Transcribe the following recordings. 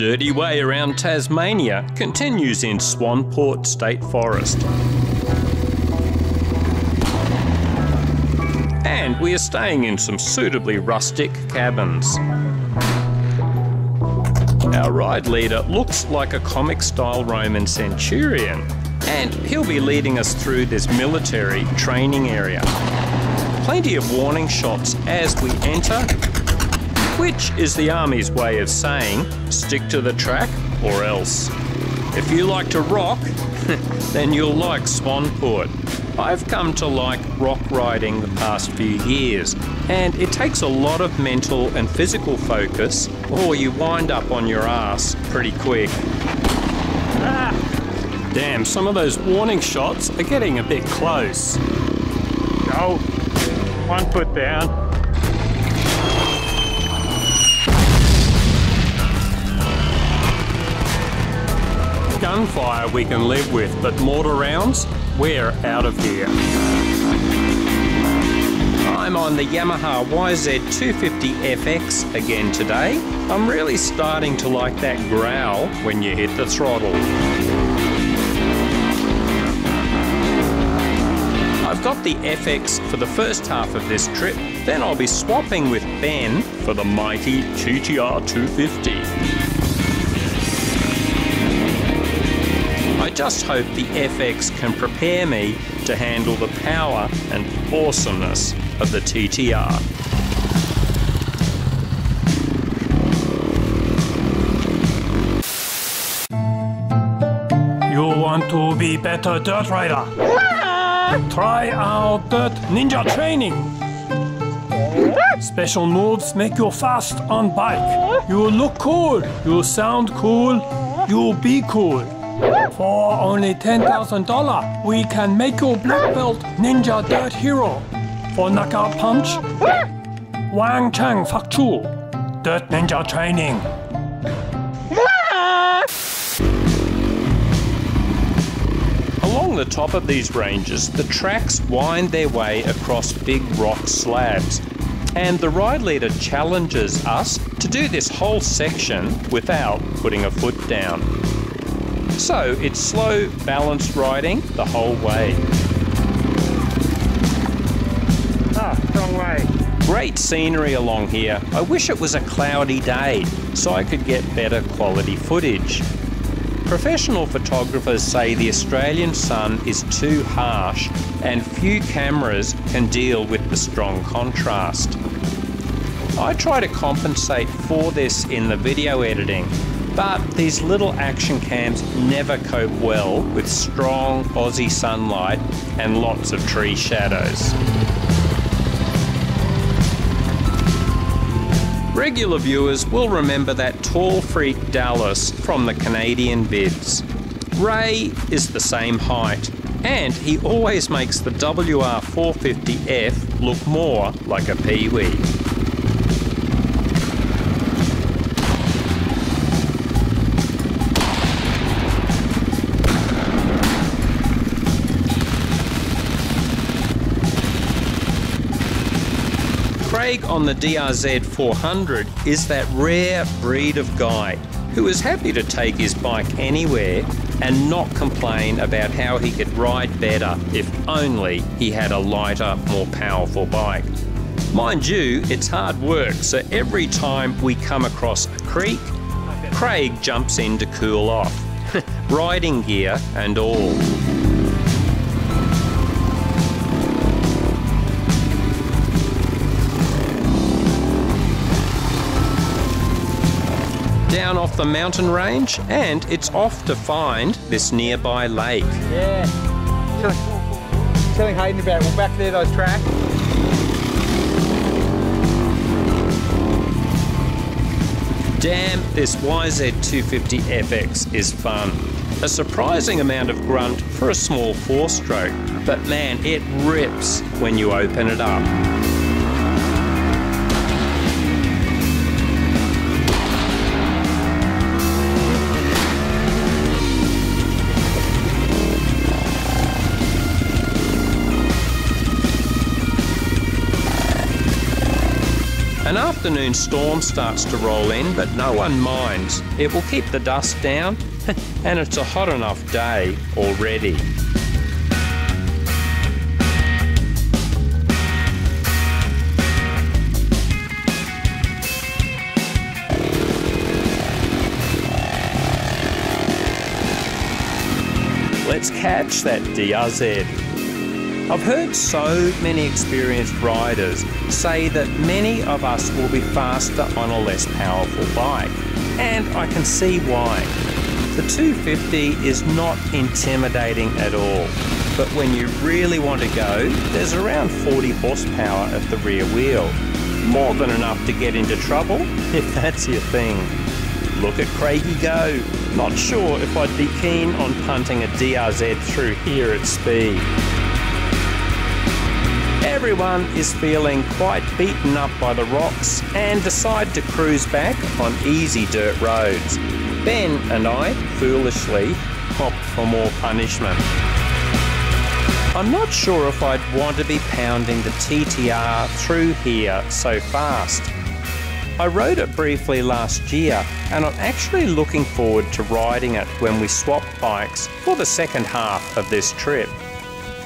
dirty way around Tasmania continues in Swanport State Forest. And we are staying in some suitably rustic cabins. Our ride leader looks like a comic-style Roman centurion, and he'll be leading us through this military training area. Plenty of warning shots as we enter, which is the Army's way of saying, stick to the track or else. If you like to rock, then you'll like Swanport. I've come to like rock riding the past few years, and it takes a lot of mental and physical focus, or you wind up on your arse pretty quick. Damn, some of those warning shots are getting a bit close. Go, 1 foot down. Gunfire we can live with, but mortar rounds, we're out of here. I'm on the Yamaha YZ250FX again today. I'm really starting to like that growl when you hit the throttle. I've got the FX for the first half of this trip, then I'll be swapping with Ben for the mighty GTR 250. I just hope the FX can prepare me to handle the power and awesomeness of the TTR. You want to be better dirt rider? Try our dirt ninja training. Special moves make you fast on bike. You look cool, you sound cool, you be cool. For only $10,000, we can make you black belt ninja dirt hero. For knockout punch, Wang Chang Fak Chu, dirt ninja training. Along the top of these ranges, the tracks wind their way across big rock slabs, and the ride leader challenges us to do this whole section without putting a foot down. So it's slow, balanced riding the whole way. Wrong way. Great scenery along here. I wish it was a cloudy day so I could get better quality footage. Professional photographers say the Australian sun is too harsh and few cameras can deal with the strong contrast. I try to compensate for this in the video editing, but these little action cams never cope well with strong Aussie sunlight and lots of tree shadows. Regular viewers will remember that tall freak Dallas from the Canadian vids. Ray is the same height, and he always makes the WR450F look more like a peewee. Craig on the DRZ 400 is that rare breed of guy who is happy to take his bike anywhere and not complain about how he could ride better if only he had a lighter, more powerful bike. Mind you, it's hard work, so every time we come across a creek, Craig jumps in to cool off, riding gear and all. Down off the mountain range, and it's off to find this nearby lake. Yeah, telling Hayden about it. We'll back there those tracks. Damn, this YZ250FX is fun. A surprising amount of grunt for a small 4-stroke, but man, it rips when you open it up. An afternoon storm starts to roll in, but no one minds. It will keep the dust down, and it's a hot enough day already. Let's catch that DRZ. I've heard so many experienced riders say that many of us will be faster on a less powerful bike, and I can see why. The 250 is not intimidating at all, but when you really want to go, there's around 40 horsepower at the rear wheel. More than enough to get into trouble, if that's your thing. Look at Craigie go. Not sure if I'd be keen on punting a DRZ through here at speed. Everyone is feeling quite beaten up by the rocks and decide to cruise back on easy dirt roads. Ben and I, foolishly, opt for more punishment. I'm not sure if I'd want to be pounding the TTR through here so fast. I rode it briefly last year, and I'm actually looking forward to riding it when we swap bikes for the second half of this trip.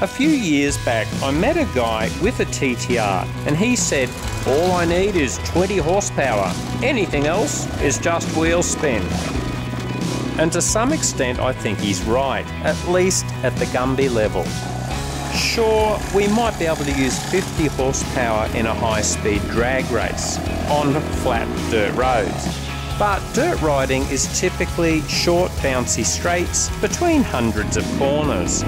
A few years back, I met a guy with a TTR, and he said, "All I need is 20 horsepower. Anything else is just wheel spin." And to some extent, I think he's right, at least at the Gumby level. Sure, we might be able to use 50 horsepower in a high-speed drag race on flat dirt roads, but dirt riding is typically short, bouncy straights between hundreds of corners.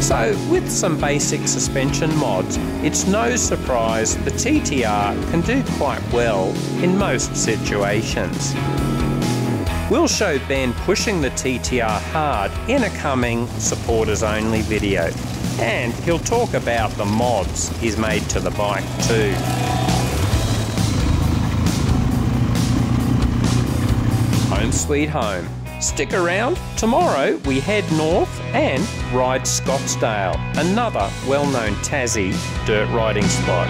So, with some basic suspension mods, it's no surprise the TTR can do quite well in most situations. We'll show Ben pushing the TTR hard in a coming supporters only video, and he'll talk about the mods he's made to the bike too. Home sweet home. Stick around, tomorrow we head north and ride Scottsdale, another well-known Tassie dirt riding spot.